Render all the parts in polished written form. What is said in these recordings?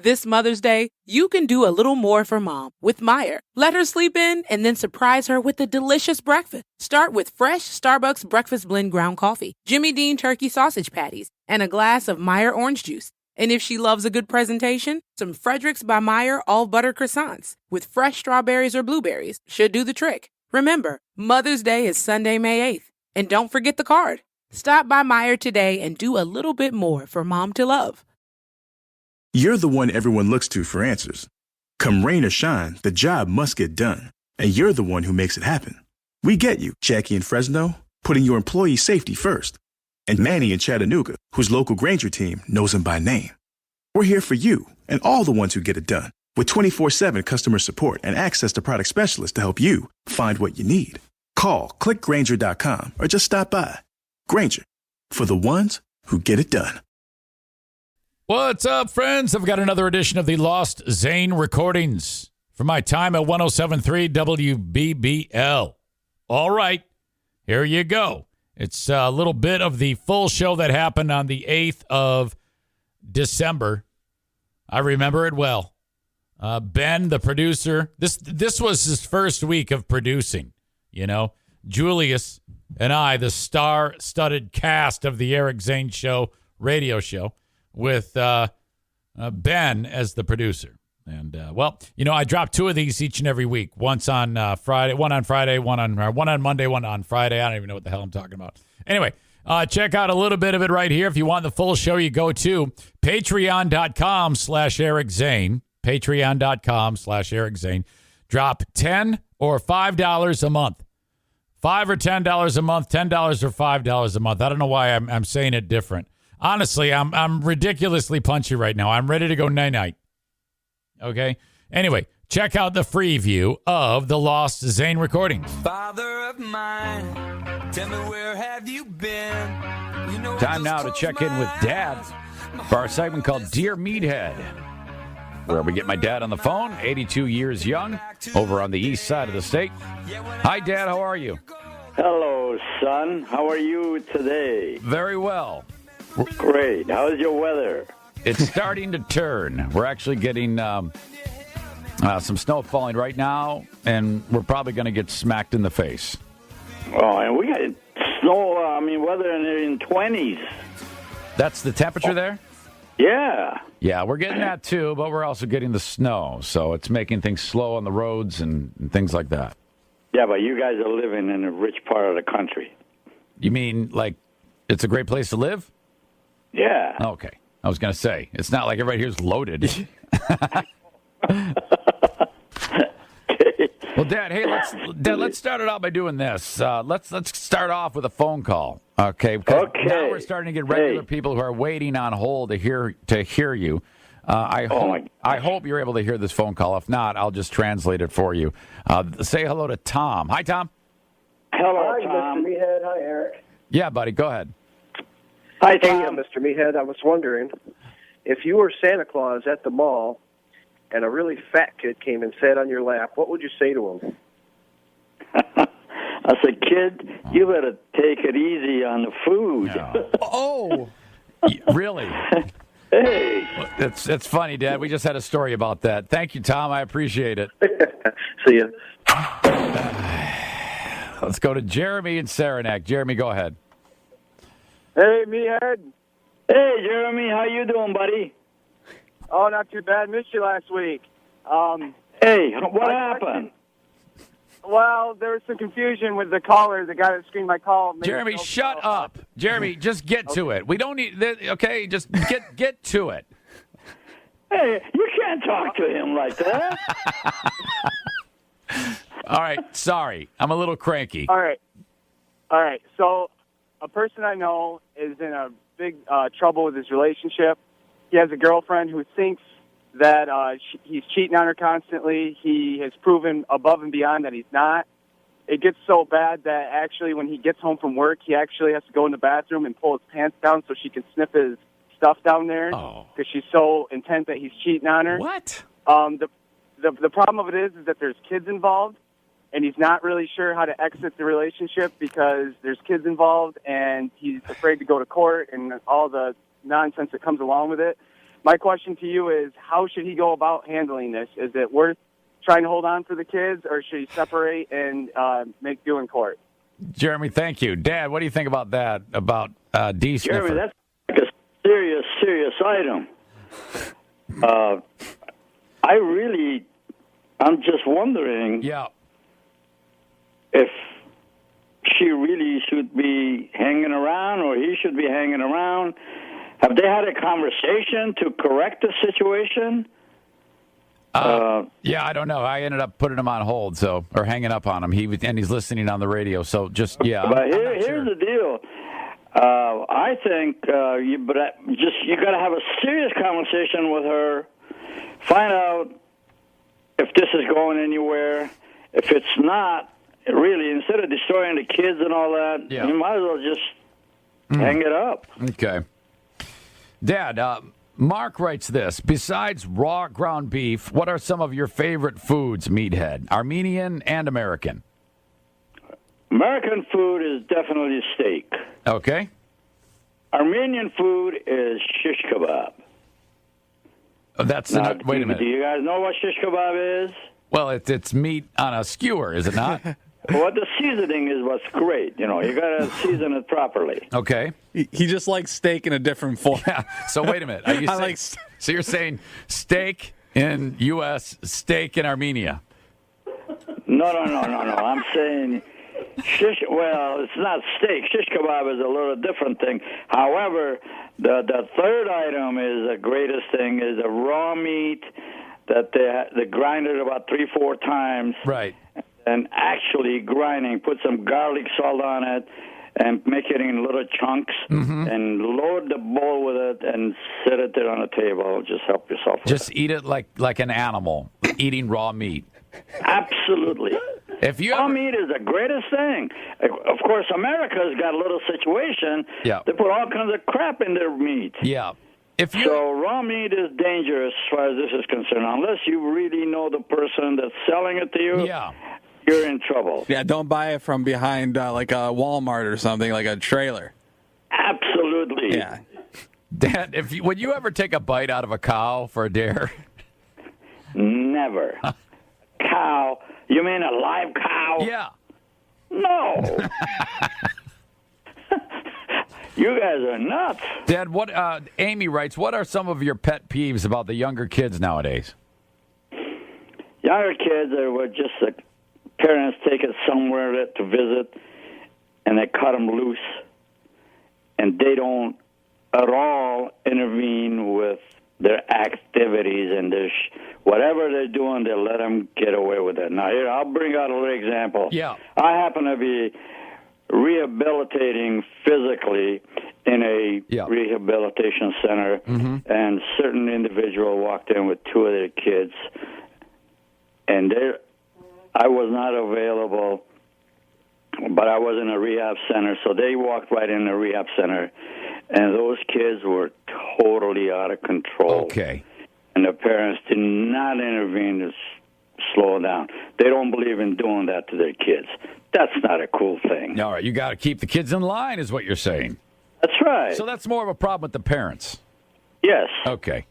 This Mother's Day, you can do a little more for Mom with Meijer. Let her sleep in and then surprise her with a delicious breakfast. Start with fresh Starbucks breakfast blend ground coffee, Jimmy Dean turkey sausage patties, and a glass of Meijer orange juice. And if she loves a good presentation, some Fredericks by Meijer all-butter croissants with fresh strawberries or blueberries should do the trick. Remember, Mother's Day is Sunday, May 8th. And don't forget the card. Stop by Meijer today and do a little bit more for Mom to love. You're the one everyone looks to for answers. Come rain or shine, the job must get done. And you're the one who makes it happen. We get you, Jackie in Fresno, putting your employee safety first. And Manny in Chattanooga, whose local Granger team knows him by name. We're here for you and all the ones who get it done. With 24/7 customer support and access to product specialists to help you find what you need. Call, click Granger.com, or just stop by. Granger, for the ones who get it done. What's up, friends? I've got another edition of the Lost Zane recordings from my time at 107.3 WBBL. All right, here you go. It's a little bit of the full show that happened on the 8th of December. I remember it well. Ben, the producer, this was his first week of producing, you know. Julius and I, the star-studded cast of the Eric Zane Show radio show, with Ben as the producer. And, well, you know, I drop two of these each and every week. Once on Friday, one on Friday, one on Monday, one on Friday. I don't even know what the hell I'm talking about. Anyway, check out a little bit of it right here. If you want the full show, you go to patreon.com/Eric Zane. Patreon.com/Eric Zane. Drop $10 or $5 a month. $5 or $10 a month, $10 or $5 a month. I don't know why I'm saying it different. Honestly, I'm ridiculously punchy right now. I'm ready to go night-night. Okay? Anyway, check out the free view of the Lost Zane recordings. Father of mine, tell me where have you been? You know, time now to check in with Dad for our segment called Dear Meathead, where we get my dad on the phone, 82 years young, over on the east side of the state. Hi, Dad. How are you? Hello, son. How are you today? Very well. Great. How's your weather? It's starting to turn. We're actually getting some snow falling right now, and we're probably going to get smacked in the face. Oh, and we got snow, weather in the 20s. That's the temperature there? Yeah. Yeah, we're getting that too, but we're also getting the snow, so it's making things slow on the roads and things like that. Yeah, but you guys are living in a rich part of the country. You mean like it's a great place to live? Yeah. Okay. I was going to say, it's not like everybody here's loaded. Well, Dad, hey, let's start it out by doing this. Let's start off with a phone call, okay? Because now we're starting to get regular people who are waiting on hold to hear you. I hope you're able to hear this phone call. If not, I'll just translate it for you. Say hello to Tom. Hi, Tom. Hello, Hi, Tom. Mr. Meathead. Hi, Eric. Yeah, buddy. Go ahead. Hi, Hey, Tom. Mr. Meathead, I was wondering, if you were Santa Claus at the mall and a really fat kid came and sat on your lap, what would you say to him? I said, kid, you better take it easy on the food. No. Oh. Really? Hey. It's funny, Dad. We just had a story about that. Thank you, Tom. I appreciate it. See ya. Let's go to Jeremy in Saranac. Jeremy, go ahead. Hey, Meathead. Hey, Jeremy. How you doing, buddy? Oh, not too bad. Missed you last week. Hey, what happened? Well, there was some confusion with the caller, the guy that screened my call. Jeremy, shut up. Jeremy, just get to it. We don't need, okay, just get to it. Hey, you can't talk to him like that. All right, sorry. I'm a little cranky. All right. So a person I know is in a big trouble with his relationship. He has a girlfriend who thinks that he's cheating on her constantly. He has proven above and beyond that he's not. It gets so bad that actually when he gets home from work, he actually has to go in the bathroom and pull his pants down so she can sniff his stuff down there because she's so intent that he's cheating on her. What? The problem of it is that there's kids involved, and he's not really sure how to exit the relationship because there's kids involved, and he's afraid to go to court and all the nonsense that comes along with it. my question to you is, how should he go about handling this? Is it worth trying to hold on for the kids, or should he separate and make do in court? Jeremy, thank you. Dad, what do you think about that, about D. Sniffer? Jeremy, that's like a serious item. I'm just wondering if she really should be hanging around or he should be hanging around. Have they had a conversation to correct the situation? Yeah, I don't know. I ended up putting him on hold, or hanging up on him. He's listening on the radio, so just, yeah. But here's the deal. I think you got to have a serious conversation with her, find out if this is going anywhere. If it's not, really, instead of destroying the kids and all that, you might as well just hang it up. Okay. Dad, Mark writes this. Besides raw ground beef, what are some of your favorite foods, Meathead? Armenian and American? American food is definitely steak. Okay. Armenian food is shish kebab. Oh, wait a minute. Do you guys know what shish kebab is? Well, it's meat on a skewer, is it not? Well, the seasoning is what's great. You got to season it properly. Okay. He just likes steak in a different form. Yeah. So wait a minute. So you're saying steak in U.S., steak in Armenia? No. I'm saying well, it's not steak. Shish kebab is a little different thing. However, the third item is the greatest thing, is a raw meat that they grind it about 3-4 times. Right. And actually grinding, put some garlic salt on it and make it in little chunks and load the bowl with it and set it there on the table. Just help yourself with Just eat it like an animal, eating raw meat. Absolutely. Raw meat is the greatest thing. Of course, America's got a little situation. Yeah. They put all kinds of crap in their meat. Yeah. So raw meat is dangerous as far as this is concerned. Unless you really know the person that's selling it to you, you're in trouble. Yeah, don't buy it from behind like a Walmart or something, like a trailer. Absolutely. Yeah. Dad, would you ever take a bite out of a cow for a dare? Never. Cow? You mean a live cow? Yeah. No. You guys are nuts. Dad, Amy writes, what are some of your pet peeves about the younger kids nowadays? Younger kids are just the parents take it somewhere to visit, and they cut them loose, and they don't at all intervene with their activities and whatever they're doing, they let them get away with it. Now, here, I'll bring out a little example. Yeah. I happen to be rehabilitating physically in a rehabilitation center, and certain individual walked in with 2 of their kids, and I was not available, but I was in a rehab center, so they walked right in the rehab center, and those kids were totally out of control. Okay. And the parents did not intervene to slow down. They don't believe in doing that to their kids. That's not a cool thing. All right, you got to keep the kids in line is what you're saying. That's right. So that's more of a problem with the parents. Yes. Okay.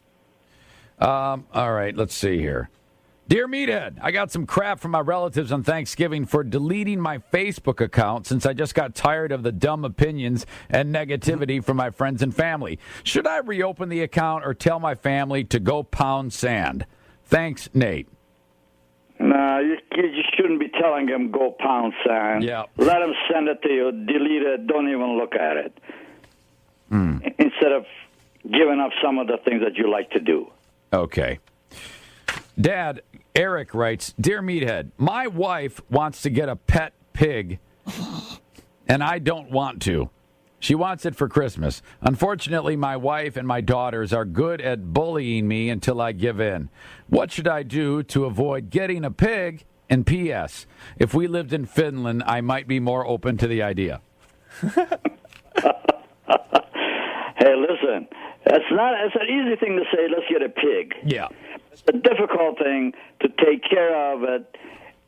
All right, let's see here. Dear Meathead, I got some crap from my relatives on Thanksgiving for deleting my Facebook account since I just got tired of the dumb opinions and negativity from my friends and family. Should I reopen the account or tell my family to go pound sand? Thanks, Nate. No, you shouldn't be telling them go pound sand. Yeah. Let them send it to you, delete it, don't even look at it. Instead of giving up some of the things that you like to do. Okay. Dad, Eric writes, Dear Meathead, my wife wants to get a pet pig, and I don't want to. She wants it for Christmas. Unfortunately, my wife and my daughters are good at bullying me until I give in. What should I do to avoid getting a pig? And P.S., if we lived in Finland, I might be more open to the idea. Hey, listen, it's an easy thing to say, let's get a pig. Yeah. It's a difficult thing to take care of it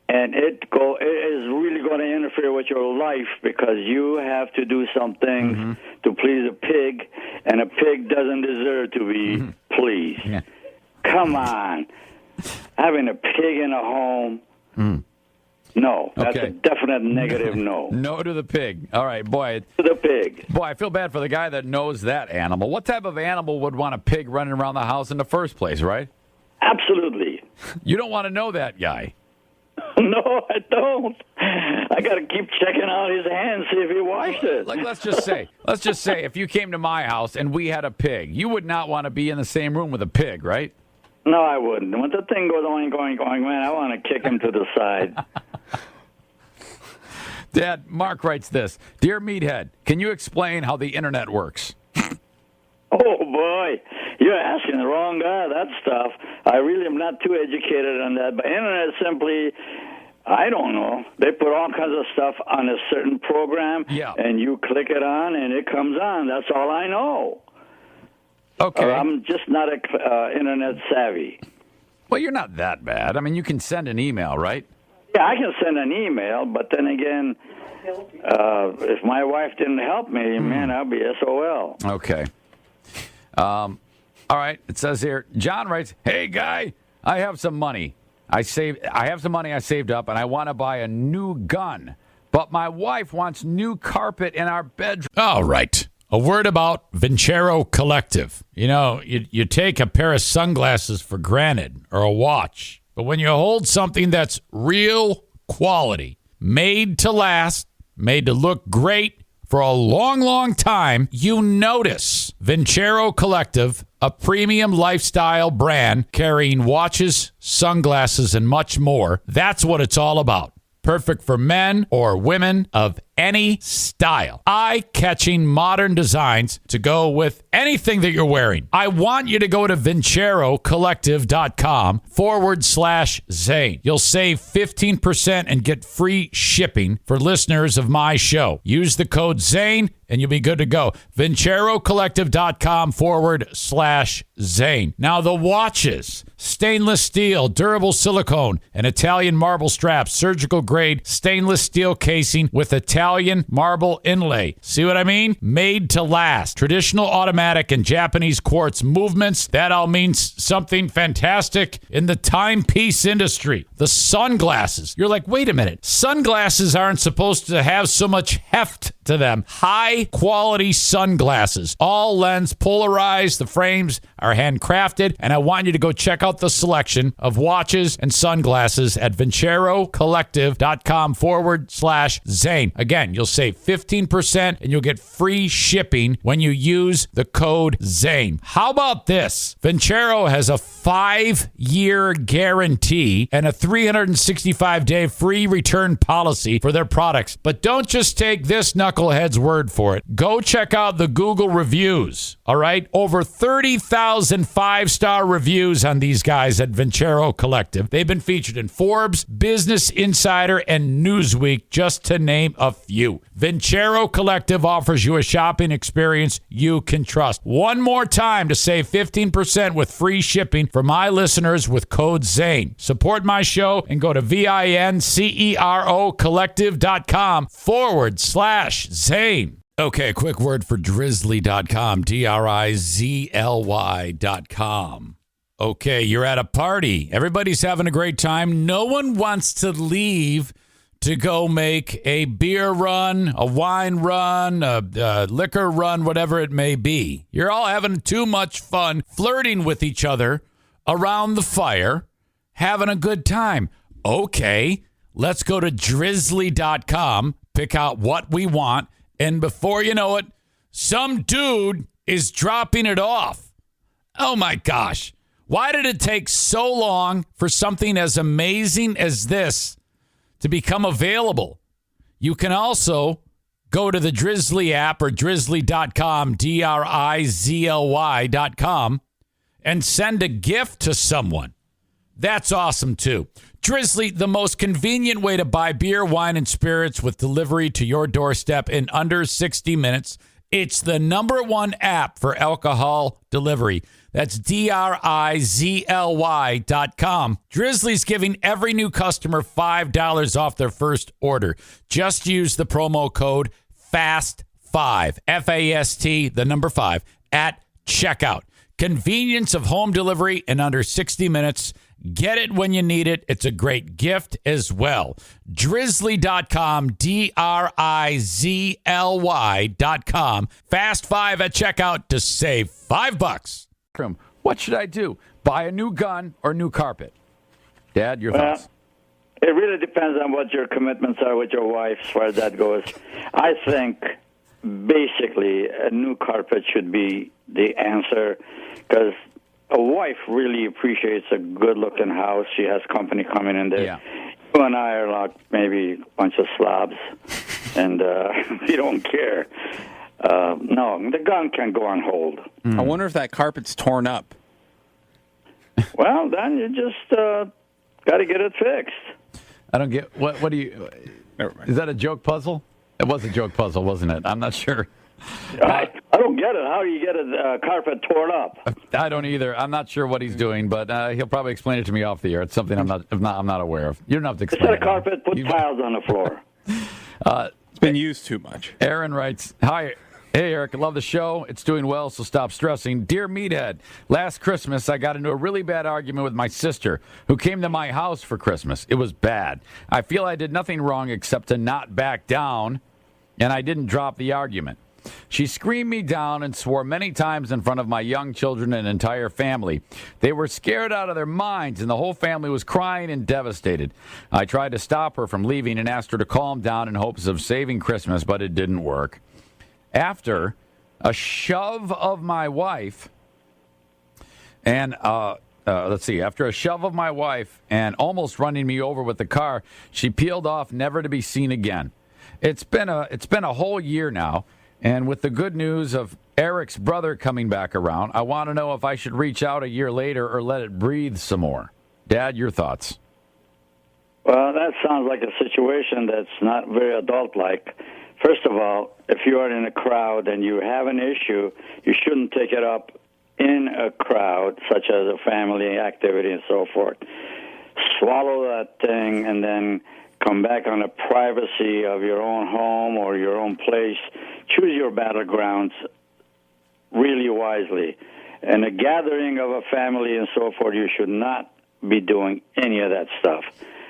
and it is really going to interfere with your life because you have to do some things to please a pig, and a pig doesn't deserve to be pleased. Yeah. Come on. Having a pig in a home, no. That's a definite negative no. No to the pig. All right, boy. To the pig. Boy, I feel bad for the guy that knows that animal. What type of animal would want a pig running around the house in the first place, right? Absolutely. You don't want to know that guy. No, I don't. I got to keep checking out his hands, see if he washed it. Like, let's just say, if you came to my house and we had a pig, you would not want to be in the same room with a pig, right? No, I wouldn't. When the thing goes oink, oink, oink, man, I want to kick him to the side. Dad, Mark writes this. Dear Meathead, can you explain how the internet works? Oh, boy. You're asking the wrong guy that stuff. I really am not too educated on that. But internet simply, I don't know. They put all kinds of stuff on a certain program, and you click it on, and it comes on. That's all I know. Okay. I'm just not internet savvy. Well, you're not that bad. I mean, you can send an email, right? Yeah, I can send an email, but then again, if my wife didn't help me, man, I'll be SOL. Okay. All right. It says here, John writes, "Hey guy, I have some money. I have some money I saved up, and I want to buy a new gun. But my wife wants new carpet in our bedroom." All right. A word about Vincero Collective. You know, you take a pair of sunglasses for granted or a watch, but when you hold something that's real quality, made to last, made to look great for a long, long time, you notice. Vincero Collective, a premium lifestyle brand carrying watches, sunglasses, and much more. That's what it's all about. Perfect for men or women of any style. Eye-catching modern designs to go with anything that you're wearing. I want you to go to VinceroCollective.com/Zane. You'll save 15% and get free shipping for listeners of my show. Use the code Zane and you'll be good to go. VinceroCollective.com/Zane. Now the watches. Stainless steel, durable silicone, and Italian marble straps, surgical grade stainless steel casing with Italian marble inlay. See what I mean? Made to last. Traditional automatic and Japanese quartz movements. That all means something fantastic in the timepiece industry. The sunglasses. You're like, wait a minute. Sunglasses aren't supposed to have so much heft to them. High quality sunglasses. All lens polarized. The frames are handcrafted. And I want you to go check out the selection of watches and sunglasses at VinceroCollective.com/Zane. Again, you'll save 15% and you'll get free shipping when you use the code Zane. How about this? Vincero has a 5-year guarantee and a 365-day free return policy for their products. But don't just take this knucklehead's word for it. Go check out the Google reviews. All right? Over 30,000 5-star reviews on these guys at Vincero Collective. They've been featured in Forbes, Business Insider, and Newsweek, just to name a few. Vincero Collective offers you a shopping experience you can trust. One more time to save 15% with free shipping for my listeners with code Zane. Support my show and go to VinceroCollective.com/Zane. Okay, quick word for drizzly.com, DRIZLY.com. Okay, you're at a party. Everybody's having a great time. No one wants to leave to go make a beer run, a wine run, a liquor run, whatever it may be. You're all having too much fun flirting with each other around the fire, having a good time. Okay, let's go to drizzly.com, pick out what we want, and before you know it, some dude is dropping it off. Oh my gosh. Why did it take so long for something as amazing as this to become available? You can also go to the Drizzly app or drizzly.com, DRIZLY.com, and send a gift to someone. That's awesome, too. Drizzly, the most convenient way to buy beer, wine, and spirits with delivery to your doorstep in under 60 minutes. It's the #1 app for alcohol delivery. That's DRIZLY.com. Drizzly's giving every new customer $5 off their first order. Just use the promo code FAST5, FAST, the number 5, at checkout. Convenience of home delivery in under 60 minutes. Get it when you need it. It's a great gift as well. Drizzly.com, DRIZLY.com. Fast 5 at checkout to save $5. What should I do? Buy a new gun or new carpet? Dad, your thoughts? It really depends on what your commitments are with your wife as far as that goes. I think basically a new carpet should be the answer because a wife really appreciates a good-looking house. She has company coming in there. Yeah. You and I are like maybe a bunch of slobs, and we don't care. No, the gun can go on hold. I wonder if that carpet's torn up. Well, then you just got to get it fixed. I don't get what do you? Is that a joke puzzle? It was a joke puzzle, wasn't it? I'm not sure. I don't get it. How do you get a carpet torn up? I don't either. I'm not sure what he's doing, but he'll probably explain it to me off the air. It's something I'm not aware of. You don't have to explain. Instead of carpet, put tiles on the floor. It's been used too much. Aaron writes, "Hi. Hey, Eric, I love the show. It's doing well, so stop stressing. Dear Meathead, last Christmas, I got into a really bad argument with my sister, who came to my house for Christmas. It was bad. I feel I did nothing wrong except to not back down, and I didn't drop the argument. She screamed me down and swore many times in front of my young children and entire family. They were scared out of their minds, and the whole family was crying and devastated. I tried to stop her from leaving and asked her to calm down in hopes of saving Christmas, but it didn't work. After a shove of my wife and after a shove of my wife and almost running me over with the car, she peeled off, never to be seen again. It's been a whole year now, and with the good news of Eric's brother coming back around, I want to know if I should reach out a year later or let it breathe some more. Dad, your thoughts? Well, that sounds like a situation that's not very adult-like. First of all, if you are in a crowd and you have an issue, you shouldn't take it up in a crowd, such as a family activity and so forth. Swallow that thing and then come back on the privacy of your own home or your own place. Choose your battlegrounds really wisely. And a gathering of a family and so forth, you should not be doing any of that stuff.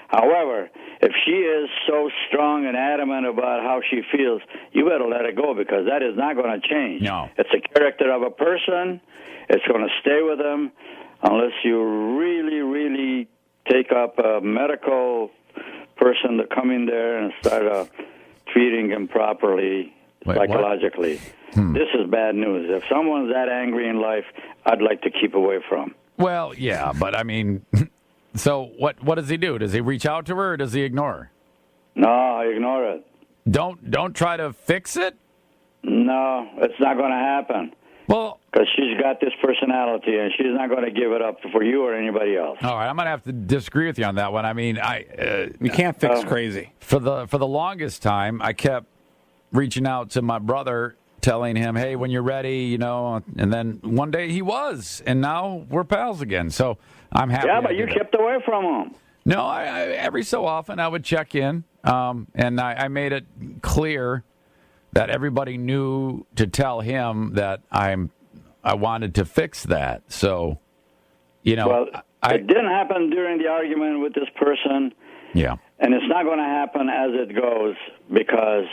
However, if she is so strong and adamant about how she feels, you better let it go because that is not going to change. No. It's a character of a person. It's going to stay with them unless you really, really take up a medical person to come in there and start treating him properly psychologically. This is bad news. If someone's that angry in life, I'd like to keep away from. Well, yeah, but I mean... So what does he do? Does he reach out to her or does he ignore her? No, I ignore it. Don't try to fix it? No, it's not going to happen. Well, because she's got this personality and she's not going to give it up for you or anybody else. All right, I'm going to have to disagree with you on that one. I mean, you can't fix crazy. For the longest time, I kept reaching out to my brother, telling him, hey, when you're ready, and then one day he was, and now we're pals again. So I'm happy. Yeah, but you kept away from him. No, I every so often I would check in, and I made it clear that everybody knew to tell him that I wanted to fix that. So, Well, it didn't happen during the argument with this person. Yeah. And it's not going to happen as it goes because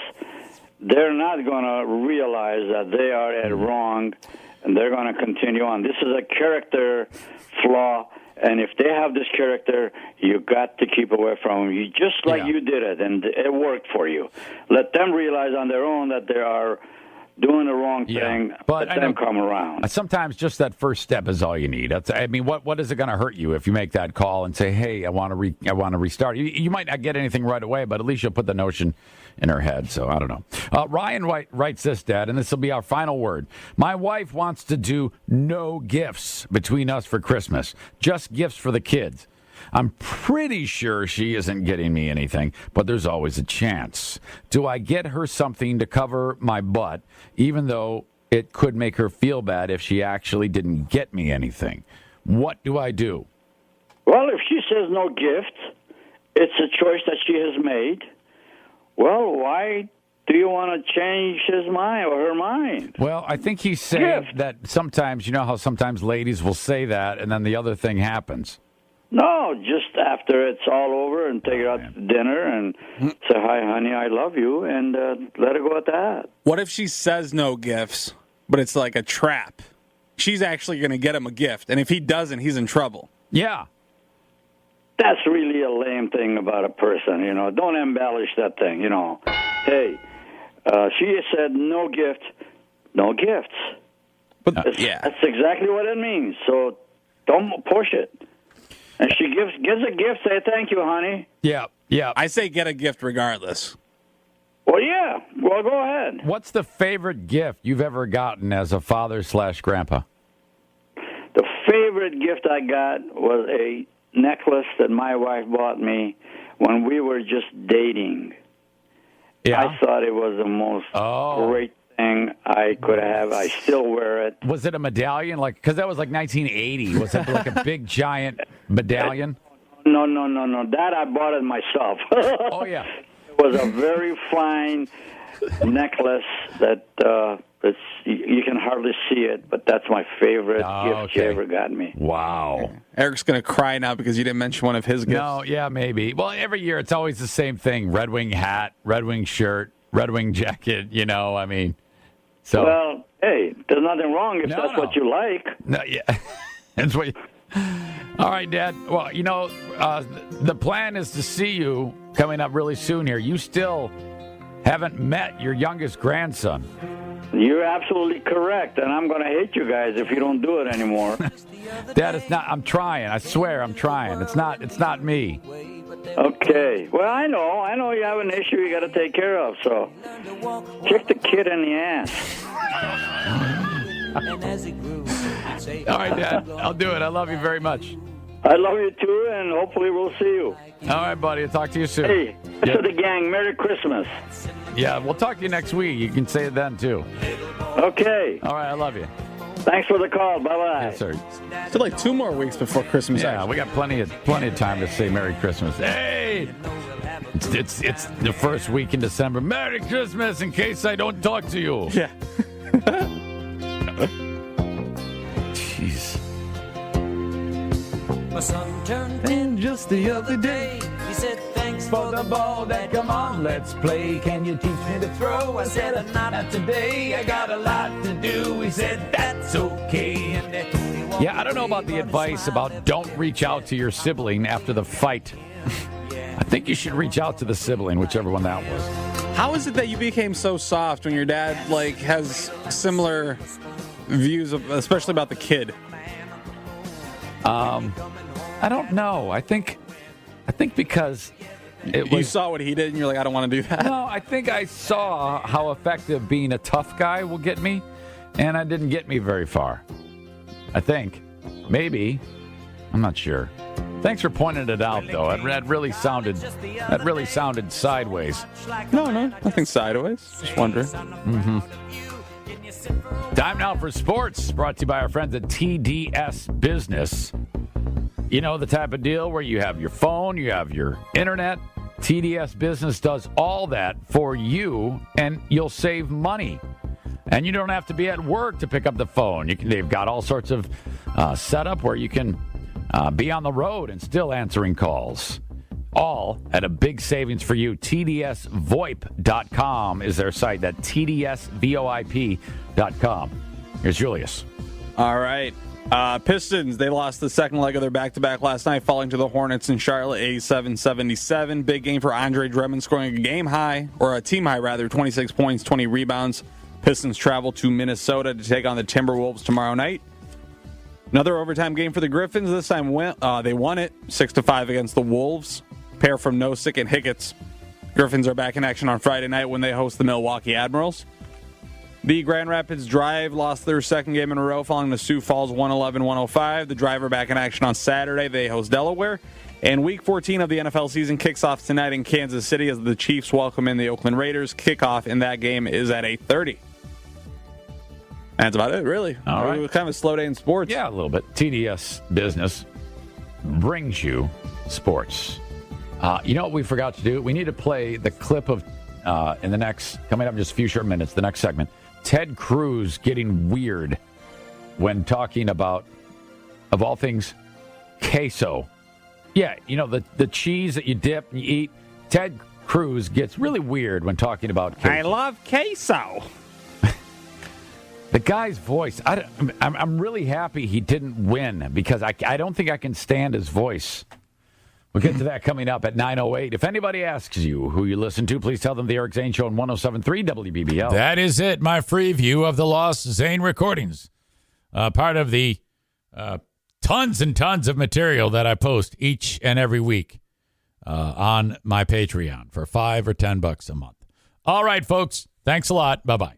they're not going to realize that they are at wrong, and they're going to continue on. This is a character flaw, and if they have this character, you got to keep away from them. You just like you did it, and it worked for you. Let them realize on their own that they are doing the wrong thing. But let them come around. Sometimes just that first step is all you need. I mean, what is it going to hurt you if you make that call and say, "Hey, I want to restart"? You might not get anything right away, but at least you'll put the notion in her head. So I don't know. Ryan writes this, Dad, and this will be our final word. My wife wants to do no gifts between us for Christmas, just gifts for the kids. I'm pretty sure she isn't getting me anything, but there's always a chance. Do I get her something to cover my butt, even though it could make her feel bad if she actually didn't get me anything? What do I do? Well, if she says no gift, it's a choice that she has made. Well, why do you want to change his mind or her mind? Well, I think he's saying that sometimes, you know how sometimes ladies will say that and then the other thing happens. No, just after it's all over and take her out to dinner and say, hi, honey, I love you, and let her go at that. What if she says no gifts, but it's like a trap? She's actually going to get him a gift, and if he doesn't, he's in trouble. Yeah. That's really a lame thing about a person, you know. Don't embellish that thing, you know. Hey, she said no gift, no gifts. But that's exactly what it means. So don't push it. And she gives a gift, say thank you, honey. Yeah. I say get a gift regardless. Well, yeah. Well, go ahead. What's the favorite gift you've ever gotten as a father/grandpa? The favorite gift I got was a necklace that my wife bought me when we were just dating. Yeah. I thought it was the most great thing I could have. I still wear it. Was it a medallion? Because that was like 1980. Was it like a big, giant medallion? No. That I bought it myself. Oh, yeah. It was a very fine necklace that you can hardly see it, but that's my favorite gift she ever got me. Wow. Eric's going to cry now because you didn't mention one of his gifts. No, yeah, maybe. Well, every year it's always the same thing. Red Wing hat, Red Wing shirt, Red Wing jacket, you know, I mean. So. Well, hey, there's nothing wrong if that's what you like. No, yeah. That's what All right, Dad. Well, you know, the plan is to see you coming up really soon here. You still haven't met your youngest grandson. You're absolutely correct, and I'm going to hate you guys if you don't do it anymore. Dad, it's not. I'm trying. I swear, I'm trying. It's not me. Okay. Well, I know you have an issue you got to take care of. So, kick the kid in the ass. All right, Dad. I'll do it. I love you very much. I love you too, and hopefully we'll see you. All right, buddy. I'll talk to you soon. Hey, to the gang, Merry Christmas. Yeah, we'll talk to you next week. You can say it then, too. Okay. All right, I love you. Thanks for the call. Bye-bye. Yes, sir. Still like 2 more weeks before Christmas. Yeah, we got plenty of time to say Merry Christmas. Hey! It's the first week in December. Merry Christmas in case I don't talk to you. Yeah. Jeez. My son turned 10 just the other day. He said, thanks for the ball, Dad, come on, let's play. Can you teach me to throw? I said, not today, I got a lot to do. He said, that's okay. Yeah, I don't know about the advice about don't reach out to your sibling after the fight. I think you should reach out to the sibling, whichever one that was. How is it that you became so soft when your dad has similar views, especially about the kid? I don't know. I think because you saw what he did and you're like, I don't want to do that. No, I think I saw how effective being a tough guy will get me, and it didn't get me very far. I think. Maybe. I'm not sure. Thanks for pointing it out, though. That really sounded sideways. No, nothing sideways. Just wondering. Mm-hmm. Time now for sports, brought to you by our friends at TDS Business. You know, the type of deal where you have your phone, you have your internet. TDS Business does all that for you, and you'll save money. And you don't have to be at work to pick up the phone. They've got all sorts of setup where you can be on the road and still answering calls. All at a big savings for you. TDSVoip.com is their site. That's TDSVoip.com. Here's Julius. All right. Pistons, they lost the second leg of their back-to-back last night, falling to the Hornets in Charlotte, 87-77. Big game for Andre Drummond, scoring a team high, 26 points, 20 rebounds. Pistons travel to Minnesota to take on the Timberwolves tomorrow night. Another overtime game for the Griffins. This time they won it 6-5 against the Wolves. Pair from Nosek and Hickett's. Griffins are back in action on Friday night when they host the Milwaukee Admirals. The Grand Rapids Drive lost their second game in a row following the Sioux Falls 111-105. The Drive are back in action on Saturday. They host Delaware. And Week 14 of the NFL season kicks off tonight in Kansas City as the Chiefs welcome in the Oakland Raiders. Kickoff in that game is at 8:30. That's about it, really. All right. It was kind of a slow day in sports. Yeah, a little bit. TDS Business brings you sports. You know what we forgot to do? We need to play the clip of, in the next, coming up in just a few short minutes, the next segment, Ted Cruz getting weird when talking about, of all things, queso. Yeah, you know, the cheese that you dip and you eat. Ted Cruz gets really weird when talking about queso. I love queso. The guy's voice, I'm really happy he didn't win because I don't think I can stand his voice. We'll get to that coming up at 9:08. If anybody asks you who you listen to, please tell them the Eric Zane Show on 107.3 WBBL. That is it, my free view of the Lost Zane recordings. Part of the tons and tons of material that I post each and every week on my Patreon for $5 or $10 a month. All right, folks. Thanks a lot. Bye-bye.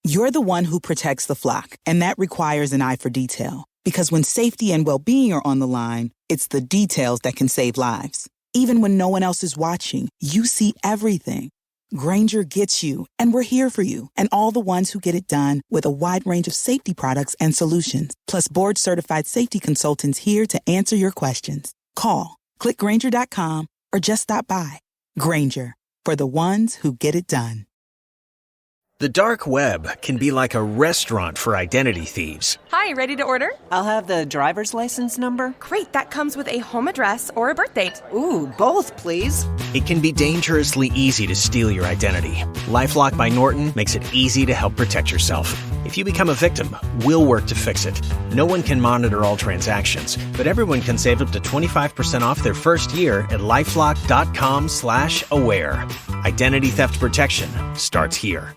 You're the one who protects the flock, and that requires an eye for detail. Because when safety and well-being are on the line, it's the details that can save lives. Even when no one else is watching, you see everything. Grainger gets you, and we're here for you, and all the ones who get it done with a wide range of safety products and solutions, plus board-certified safety consultants here to answer your questions. Call, click Grainger.com, or just stop by. Grainger, for the ones who get it done. The dark web can be like a restaurant for identity thieves. Hi, ready to order? I'll have the driver's license number. Great, that comes with a home address or a birth date. Ooh, both, please. It can be dangerously easy to steal your identity. LifeLock by Norton makes it easy to help protect yourself. If you become a victim, we'll work to fix it. No one can monitor all transactions, but everyone can save up to 25% off their first year at LifeLock.com/aware. Identity theft protection starts here.